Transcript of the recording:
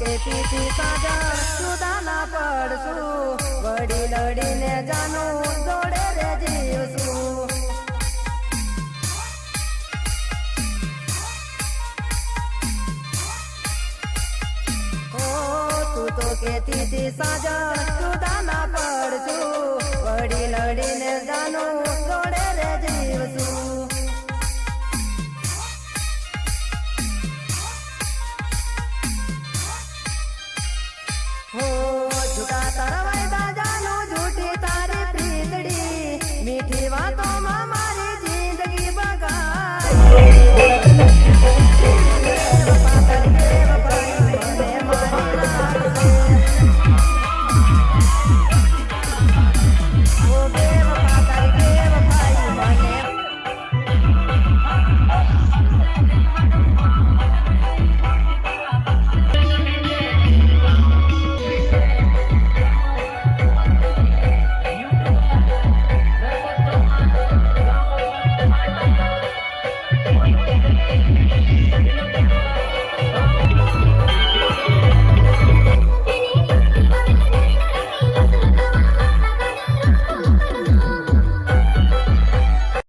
કેતી થી સાજા સુદા ના પડશું વડી લડીને જાનું જોડે રે જીવશું તું તો કેતી થી સાજા સુદા ના પડશું વડી લડીને જાનું જોડે રે જીવશું झुका तरवाई दाजानो झूठी तारी प्रीतड़ी मीठी बातों में मारी जिंदगी बगाई